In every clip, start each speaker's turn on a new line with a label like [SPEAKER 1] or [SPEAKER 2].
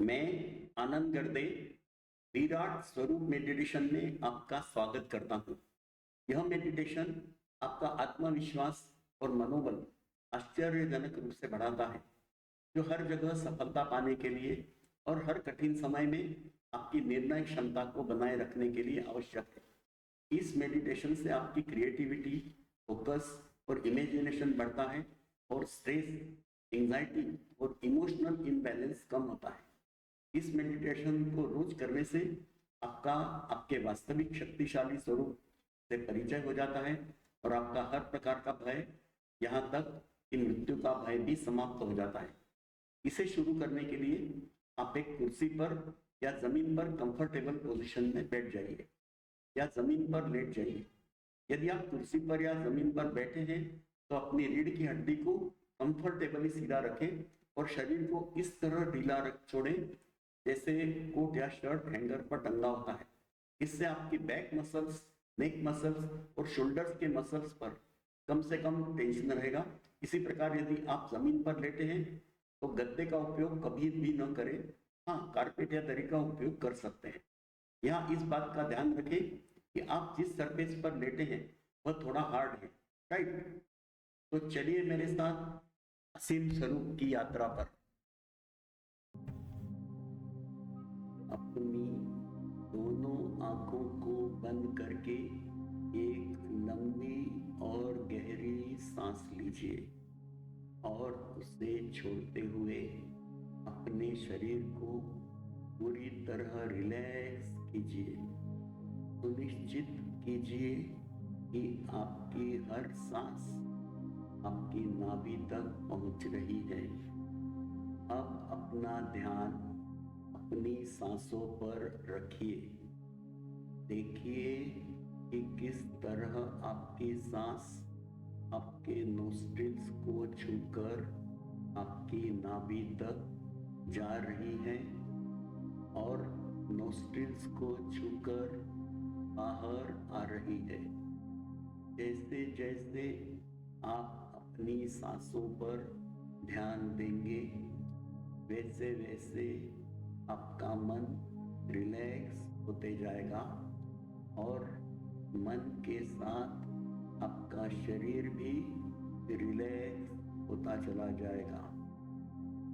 [SPEAKER 1] मैं आनंद गर्दे विराट स्वरूप मेडिटेशन में आपका स्वागत करता हूँ। यह मेडिटेशन आपका आत्मविश्वास और मनोबल आश्चर्यजनक रूप से बढ़ाता है, जो हर जगह सफलता पाने के लिए और हर कठिन समय में आपकी निर्णय क्षमता को बनाए रखने के लिए आवश्यक है। इस मेडिटेशन से आपकी क्रिएटिविटी, फोकस और इमेजिनेशन बढ़ता है और स्ट्रेस, एंजाइटी और इमोशनल इम्बैलेंस कम होता है। इस मेडिटेशन को रोज करने से आपके वास्तविक शक्तिशाली स्वरूप से परिचय हो जाता है और आपका हर प्रकार का भय, यहाँ तक कि मृत्यु का भय भी समाप्त हो जाता है। इसे शुरू करने के लिए आप एक कुर्सी पर या जमीन पर कंफर्टेबल पोजीशन में बैठ जाइए या जमीन पर लेट जाइए। यदि आप कुर्सी पर या जमीन पर बैठे हैं तो अपनी रीढ़ की हड्डी को कंफर्टेबली सीधा रखें और शरीर को इस तरह ढीला रख छोड़ें जैसे कोट या शर्ट हैंगर पर टंगा होता है। इससे आपकी बैक मसल्स, नेक मसल्स और शोल्डर्स के मसल्स पर कम से कम टेंशन रहेगा। इसी प्रकार यदि आप जमीन पर लेटे हैं तो गद्दे का उपयोग कभी भी न करें। हाँ, कारपेट या दरी का उपयोग कर सकते हैं। यहाँ इस बात का ध्यान रखें कि आप जिस सरफेस पर लेटे हैं वह थोड़ा हार्ड है, राइट? तो चलिए मेरे साथ असीम स्वरूप की यात्रा पर। अपनी दोनों आंखों को बंद करके एक लंबी और गहरी सांस लीजिए और उसे छोड़ते हुए अपने शरीर को पूरी तरह रिलैक्स कीजिए। सुनिश्चित कीजिए कि आपकी हर सांस आपकी नाभि तक पहुंच रही है। अब अपना ध्यान अपनी सांसों पर रखिए। देखिए कि किस तरह आपकी सांस आपके नोस्ट्रिल्स को छूकर आपकी नाभि तक जा रही है और नोस्ट्रिल्स को छूकर बाहर आ रही है। जैसे जैसे आप अपनी सांसों पर ध्यान देंगे वैसे वैसे आपका मन रिलैक्स होते जाएगा और मन के साथ आपका शरीर भी रिलैक्स होता चला जाएगा।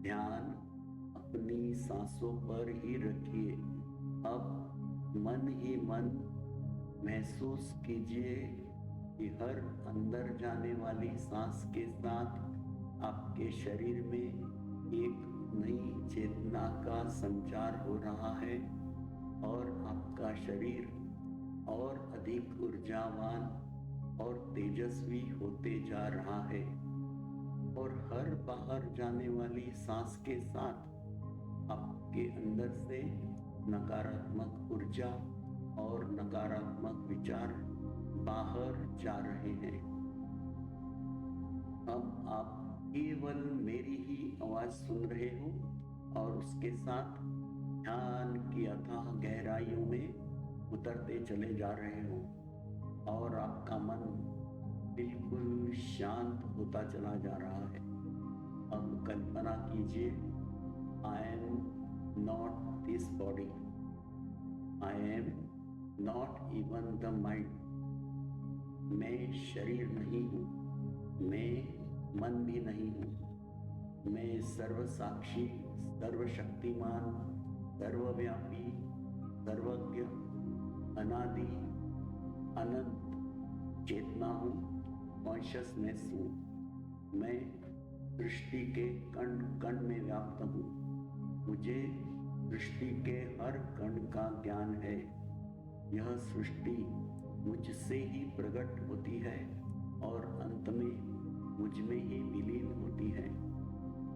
[SPEAKER 1] ध्यान अपनी सांसों पर ही रखिए। अब मन ही मन महसूस कीजिए कि हर अंदर जाने वाली सांस के साथ आपके शरीर में एक नई चेतना का संचार हो रहा है और आपका शरीर और अधिक ऊर्जावान और तेजस्वी होते जा रहा है। और हर बाहर जाने वाली सांस के साथ आपके अंदर से नकारात्मक ऊर्जा और नकारात्मक विचार बाहर जा रहे हैं। अब आप केवल मेरी ही आवाज सुन रहे हो और उसके साथ ध्यान की अथाह गहराइयों में उतरते चले जा रहे हो और आपका मन बिल्कुल शांत होता चला जा रहा है। अब कल्पना कीजिए, I am not this body, I am not even the mind. मैं शरीर नहीं हूँ, मैं मन भी नहीं हूँ। मैं सर्वसाक्षी, सर्वशक्तिमान, सर्वव्यापी, सर्वज्ञ, अनादि, अनंत चेतना हूँ, कॉन्शियसनेस हूँ। मैं सृष्टि के कण कण में व्याप्त हूँ। मुझे सृष्टि के हर कण का ज्ञान है। यह सृष्टि मुझसे ही प्रकट होती है और अंत में मुझ में ही विलीन होती है।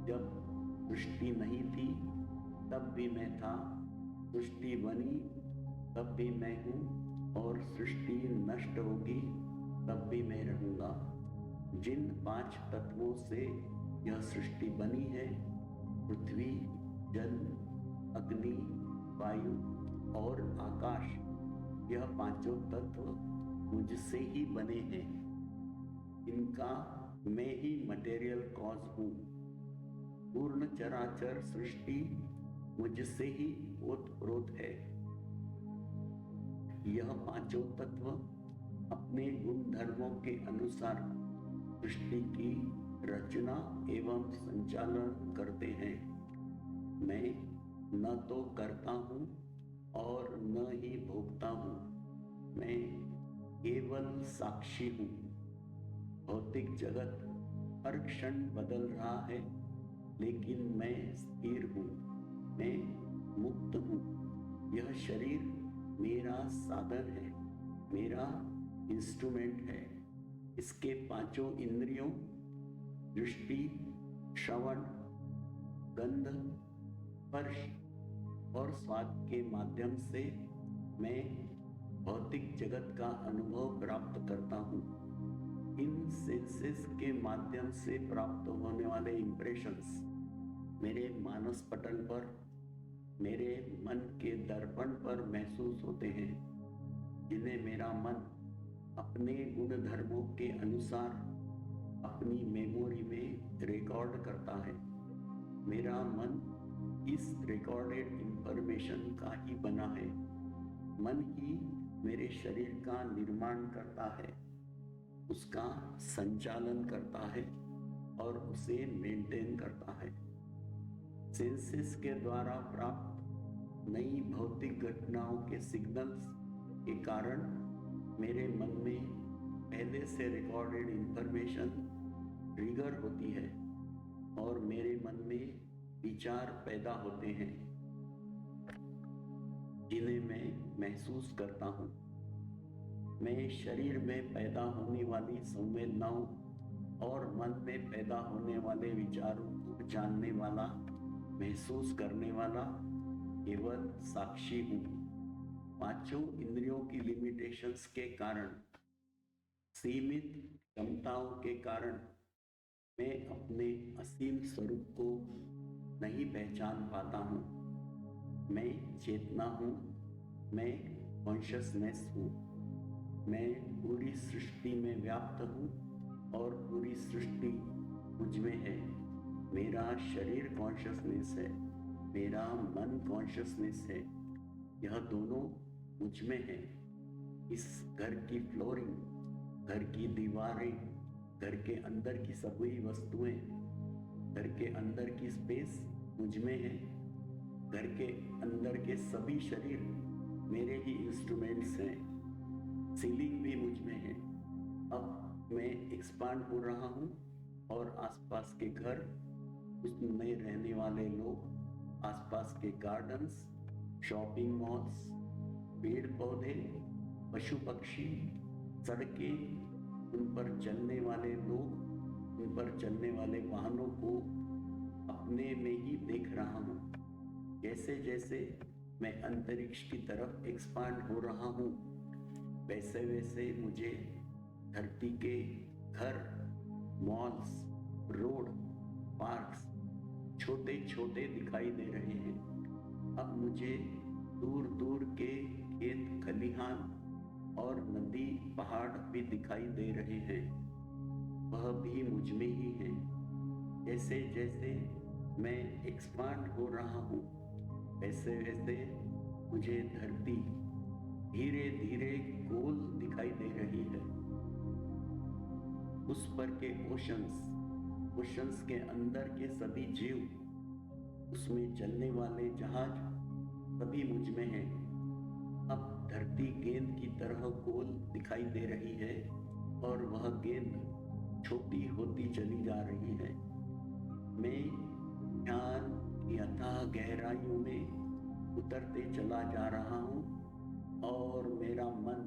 [SPEAKER 1] जब सृष्टि नहीं थी तब भी मैं था, सृष्टि बनी तब भी मैं हूँ और सृष्टि नष्ट होगी तब भी मैं रहूँगा। जिन 5 तत्वों से यह सृष्टि बनी है, पृथ्वी, जल, अग्नि, वायु और आकाश, यह 5 तत्व मुझसे ही बने हैं। इनका मैं ही मटेरियल कॉज हूँ। पूर्ण चराचर सृष्टि मुझसे ही ओतप्रोत है। यह पांचों तत्व अपने गुण धर्मों के अनुसार सृष्टि की रचना एवं संचालन करते हैं। मैं न तो करता हूँ और न ही भोगता हूँ, मैं केवल साक्षी हूँ। भौतिक जगत हर क्षण बदल रहा है, लेकिन मैं स्थिर हूँ, मैं मुक्त हूँ। यह शरीर मेरा साधन है, मेरा इंस्ट्रूमेंट है। इसके पांचों इंद्रियों दृष्टि, श्रवण, गंध, स्पर्श और स्वाद के माध्यम से मैं भौतिक जगत का अनुभव प्राप्त करता हूँ। इन सेंसेस के माध्यम से प्राप्त होने वाले इंप्रेशंस मेरे मानस पटल पर, मेरे मन के दर्पण पर महसूस होते हैं, जिन्हें मेरा मन अपने गुण धर्मों के अनुसार अपनी मेमोरी में रिकॉर्ड करता है। मेरा मन इस रिकॉर्डेड इंफॉर्मेशन का ही बना है। मन ही मेरे शरीर का निर्माण करता है, उसका संचालन करता है और उसे मेंटेन करता है। सेंसेस के द्वारा प्राप्त नई भौतिक घटनाओं के सिग्नल्स के कारण मेरे मन में पहले से रिकॉर्डेड इंफॉर्मेशन ट्रिगर होती है और मेरे मन में विचार पैदा होते हैं, जिन्हें मैं महसूस करता हूँ। मैं शरीर में पैदा होने वाली संवेदनाओं और मन में पैदा होने वाले विचारों को जानने वाला, महसूस करने वाला केवल साक्षी हूँ। पांचों इंद्रियों की लिमिटेशंस के कारण, सीमित क्षमताओं के कारण मैं अपने असीम स्वरूप को नहीं पहचान पाता हूँ। मैं चेतना हूँ, मैं कॉन्शियसनेस हूँ। मैं पूरी सृष्टि में व्याप्त हूँ और पूरी सृष्टि मुझ में है। मेरा शरीर कॉन्शियसनेस है, मेरा मन कॉन्शियसनेस है। यह दोनों मुझ में है। इस घर की फ्लोरिंग, घर की दीवारें, घर के अंदर की सभी वस्तुएं, घर के अंदर की स्पेस मुझ में है। घर के अंदर के सभी शरीर मेरे ही इंस्ट्रूमेंट्स हैं। सीलिंग भी मुझ में है। अब मैं एक्सपांड हो रहा हूँ और आसपास के घर, उसमें रहने वाले लोग, आसपास के गार्डन्स, शॉपिंग मॉल्स, पेड़ पौधे, पशु पक्षी, सड़कें, उन पर चलने वाले लोग, उन पर चलने वाले वाहनों को अपने में ही देख रहा हूँ। जैसे जैसे मैं अंतरिक्ष की तरफ एक्सपांड हो रहा हूँ, वैसे वैसे मुझे धरती के घर, मॉल्स, रोड, पार्क्स छोटे छोटे दिखाई दे रहे हैं। अब मुझे दूर दूर के खेत खलिहान और नदी पहाड़ भी दिखाई दे रहे हैं। वह भी मुझ में ही है। जैसे जैसे मैं एक्सपांड हो रहा हूँ, वैसे वैसे मुझे धरती धीरे धीरे गोल दिखाई दे रही है। उस पर के ओशंस के अंदर के सभी जीव, उसमें चलने वाले जहाज सभी मुझ में हैं। अब धरती गेंद की तरह गोल दिखाई दे रही है और वह गेंद छोटी होती चली जा रही है। मैं ध्यान की अथाह गहराइयों में उतरते चला जा रहा हूँ और मेरा मन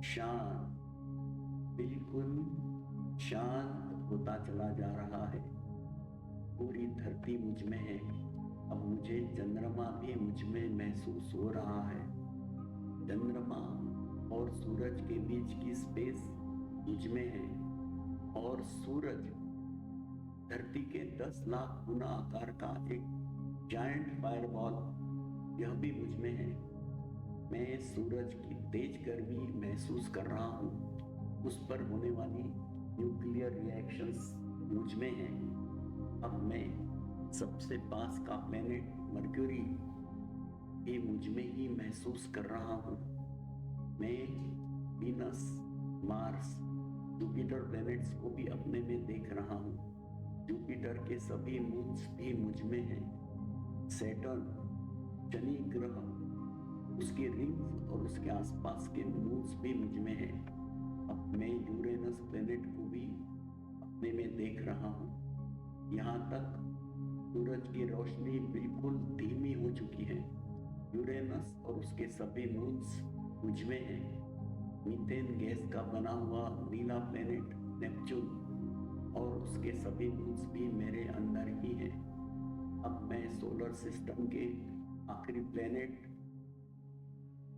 [SPEAKER 1] शांत, बिल्कुल शांत होता चला जा रहा है। पूरी धरती मुझ में है। अब मुझे चंद्रमा भी मुझ में महसूस हो रहा है। चंद्रमा और सूरज के बीच की स्पेस मुझ में है और सूरज धरती के 10 लाख गुना आकार का एक जायंट फायरबॉल, यह भी मुझ में है। मैं सूरज की तेज गर्मी महसूस कर रहा हूँ। उस पर होने वाली न्यूक्लियर रिएक्शंस मुझ में हैं। अब मैं सबसे पास का प्लेनेट मर्क्यूरी भी मुझ में ही महसूस कर रहा हूँ। मैं वीनस, मार्स, जुपिटर प्लैनेट्स को भी अपने में देख रहा हूँ। जुपिटर के सभी मून्स भी मुझ में हैं। सैटर्न, शनि ग्रह, उसके रिंग्स और उसके आसपास के मून्स भी मुझ में हैं। अब मैं यूरेनस प्लैनेट को भी अपने में देख रहा हूँ। यहाँ तक सूरज की रोशनी बिल्कुल धीमी हो चुकी है। यूरेनस और उसके सभी मून्स मुझ में हैं। मीथेन गैस का बना हुआ नीला प्लेनेट नेपच्यून और उसके सभी मून्स भी मेरे अंदर ही हैं। अब मैं सोलर सिस्टम के आखिरी प्लेनेट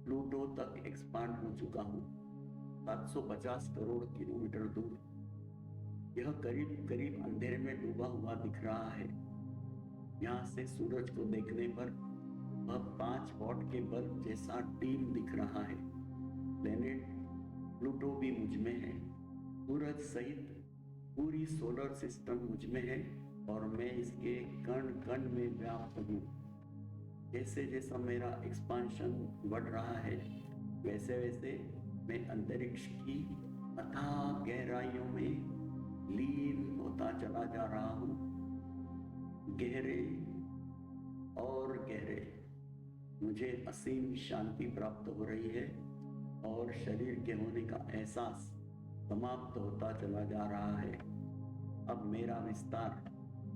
[SPEAKER 1] प्लूटो तक एक्सपांड हो चुका हूँ, 750 करोड़ किलोमीटर दूर। यह करीब करीब अंधेरे में डूबा हुआ दिख रहा है। यहाँ से सूरज को देखने पर वह 5 वॉट के बल्ब जैसा डीम दिख रहा है। प्लेनेट प्लूटो भी मुझ में है। सूरज सहित पूरी सोलर सिस्टम मुझ में है और मैं इसके कण कण में व्याप्त हूँ। जैसे जैसा मेरा एक्सपांशन बढ़ रहा है, वैसे वैसे मैं अंतरिक्ष की अथाह गहराइयों में लीन होता चला जा रहा हूँ। गहरे और गहरे मुझे असीम शांति प्राप्त हो रही है और शरीर के होने का एहसास समाप्त होता चला जा रहा है। अब मेरा विस्तार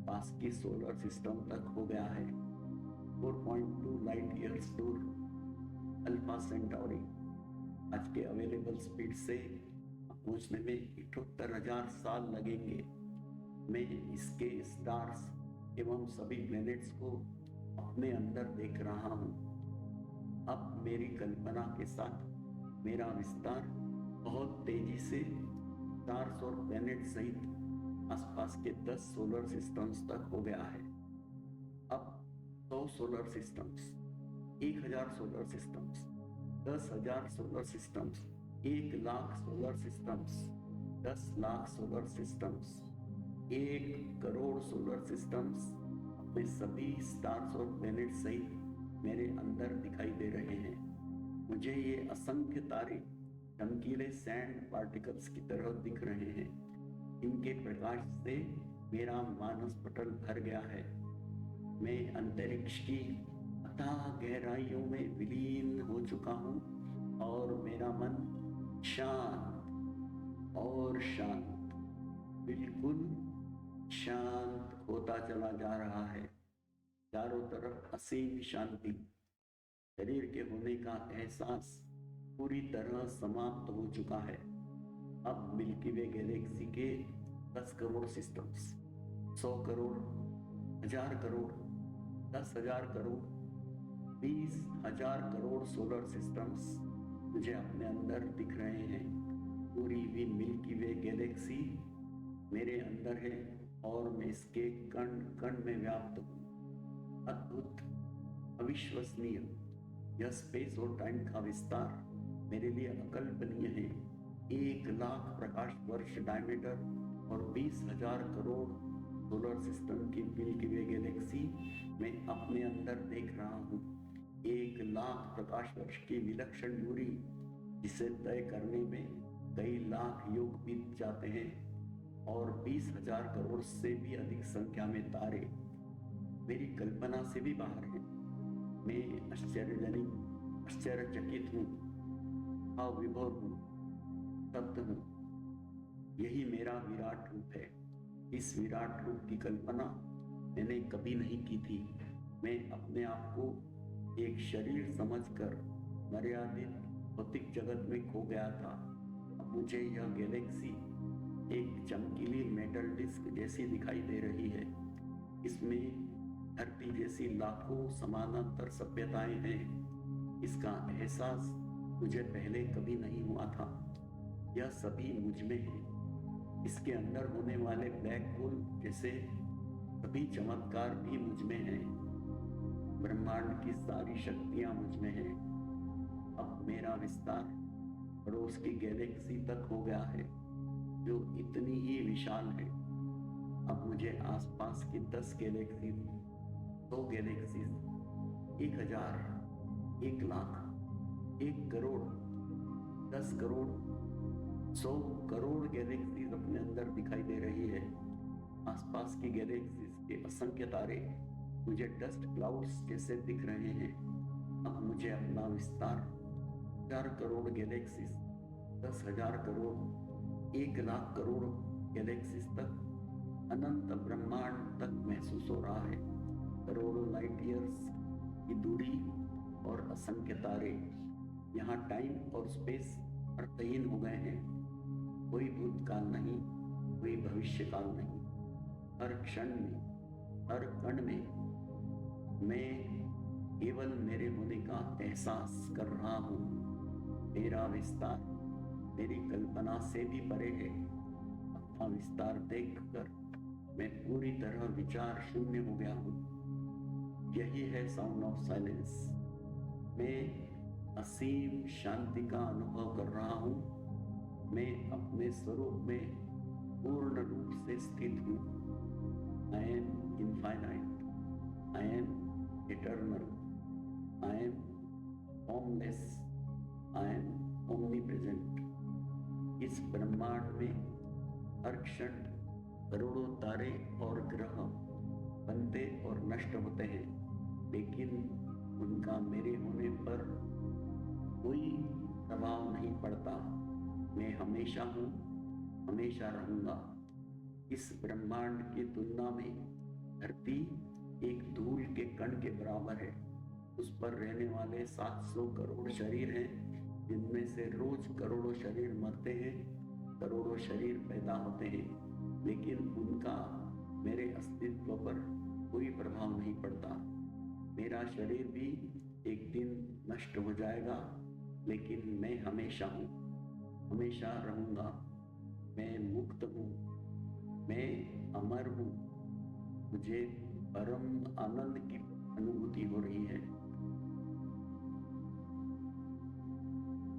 [SPEAKER 1] पास की सोलर सिस्टम तक हो गया है। 4.2 लाइट ईयर्स दूर अल्फा सेंटाuri आज के अवेलेबल स्पीड से पहुंचने में 78,000 साल लगेंगे। मैं इसके स्टार्स एवं सभी प्लैनेट्स को अपने अंदर देख रहा हूँ। अब मेरी कल्पना के साथ मेरा विस्तार बहुत तेजी से स्टार्स और प्लैनेट सहित आसपास के 10 सोलर सिस्टम्स तक हो गया है। अब 100 solar systems, 1000 solar systems, 10,000 solar systems, 1 lakh solar systems, 10 lakh solar systems, 1 crore solar systems अपने सभी स्टार्स और प्लैनेट सहित मेरे अंदर दिखाई दे रहे हैं। मुझे ये असंख्य तारे चमकीले सैंड पार्टिकल्स की तरह दिख रहे हैं। इनके प्रकाश से मेरा मानस पटल भर गया है। मैं अंतरिक्ष की अथाह गहराइयों में विलीन हो चुका हूँ और मेरा मन शांत और शांत, बिल्कुल शांत होता चला जा रहा है। चारों तरफ असीम शांति। शरीर के होने का एहसास पूरी तरह समाप्त हो चुका है। अब मिल्की वे गैलेक्सी के 10 crore systems, 100 crore, 1000 crore, 10,000 crore, 20,000 crore solar systems मुझे अपने अंदर दिख रहे हैं। पूरी भी मिल्की वे गैलेक्सी मेरे अंदर है और मैं इसके कण कण में व्याप्त हूँ। अद्भुत, अविश्वसनीय यह स्पेस और टाइम का विस्तार मेरे लिए अकल्पनीय है। 1 लाख प्रकाश वर्ष डायमीटर और 20,000 करोड़ सोलर सिस्टम की मिल्की वे गैलेक्सी मैं अपने अंदर देख रहा हूँ। 1 लाख प्रकाश वर्ष की विलक्षण दूरी, जिसे तय करने में कई लाख युग बीत जाते हैं, और 20,000 करोड़ से भी अधिक संख्या में तारे मेरी कल्पना से भी बाहर है। मैं आश्चर्यचकित हूँ, अविभोर हूँ, स्तब्ध हूँ। यही मेरा विराट रूप है। इस विराट रूप की कल्पना मैंने कभी नहीं की थी। मैं अपने आप को एक शरीर समझकर मर्यादित भौतिक जगत में खो गया था। अब मुझे यह गैलेक्सी एक चमकीली मेटल डिस्क जैसी दिखाई दे रही है। इसमें धरती जैसी लाखों समानांतर सभ्यताएं हैं। इसका एहसास मुझे पहले कभी नहीं हुआ था। यह सभी मुझ में है। इसके अंदर होने वाले ब्लैक होल जैसे सभी चमत्कार भी मुझ में हैं। ब्रह्मांड की सारी शक्तियां मुझ में हैं। अब मेरा विस्तार पड़ोस की गैलेक्सी तक हो गया है, जो इतनी ही विशाल है। अब मुझे आसपास की 10 galaxies, 100 galaxies, 1000, 1,00,000, 1,00,00,000, 10 crore, 100 crore galaxies अपने अंदर दिखाई दे रही है। आसपास की गैलेक्सीज के असंख्य तारे मुझे डस्ट क्लाउड्स जैसे दिख रहे हैं। अब मुझे अपना विस्तार 4 करोड़ गैलेक्सीज, 10,000 करोड़, 1,00,000 करोड़ गैलेक्सीज तक, अनंत ब्रह्मांड तक महसूस हो रहा है। करोड़ों लाइट ईयर्स की दूरी और असंख्य तारे। यहाँ टाइम और स्पेस अर्थहीन हो गए हैं। कोई भूतकाल नहीं, कोई भविष्यकाल नहीं। हर क्षण में, हर कण में मैं केवल मेरे होने का एहसास कर रहा हूँ। मेरा विस्तार मेरी कल्पना से भी परे है। अपना विस्तार देखकर मैं पूरी तरह विचार शून्य हो गया हूँ। यही है साउंड ऑफ साइलेंस। मैं असीम शांति का अनुभव कर रहा हूँ। मैं अपने स्वरूप में पूर्ण रूप से स्थित हूँ। I am infinite. I am eternal. I am formless. I am omnipresent. इस ब्रह्मांड में हर क्षण करोड़ों तारे और ग्रह बनते और नष्ट होते हैं, लेकिन उनका मेरे होने पर कोई प्रभाव नहीं पड़ता। मैं हमेशा हूँ, हमेशा रहूँगा। इस ब्रह्मांड की तुलना में धरती एक धूल के कण के बराबर है। उस पर रहने वाले 700 करोड़ शरीर हैं, जिनमें से रोज करोड़ों शरीर मरते हैं, करोड़ों शरीर पैदा होते हैं, लेकिन उनका मेरे अस्तित्व पर कोई प्रभाव नहीं पड़ता। मेरा शरीर भी एक दिन नष्ट हो जाएगा, लेकिन मैं हमेशा हूँ, हमेशा रहूँगा। मैं मुक्त हूँ, मैं अमर हूँ। मुझे परम आनंद की अनुभूति हो रही है।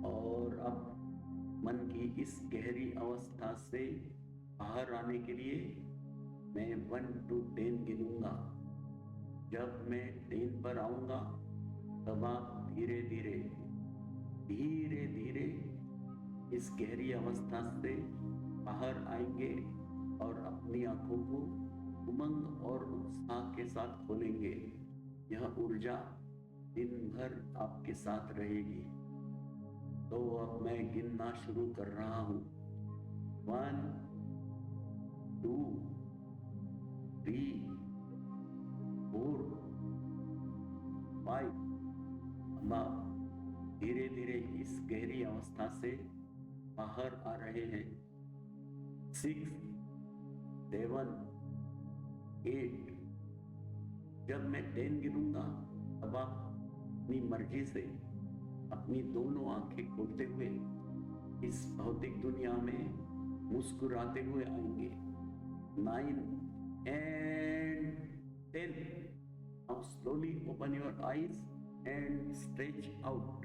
[SPEAKER 1] और अब मन की इस गहरी अवस्था से बाहर आने के लिए मैं 1 to 10 गिनूंगा। जब मैं 10 पर आऊंगा, तब आप धीरे धीरे धीरे धीरे इस गहरी अवस्था से बाहर आएंगे और अपनी आंखों को उमंग और उत्साह के साथ खोलेंगे। यह ऊर्जा दिन भर आपके साथ रहेगी। तो अब मैं गिनना शुरू कर रहा हूँ। 1, 2, 3, 4, 5। अब आप धीरे धीरे इस गहरी अवस्था से बाहर आ रहे हैं। 6, 7, 8। जब मैं 10 गिनूंगा, तब आप अपनी मर्जी से अपनी दोनों आंखें खोलते हुए इस भौतिक दुनिया में मुस्कुराते हुए आएंगे। 9 and 10. Now slowly open your eyes and stretch out.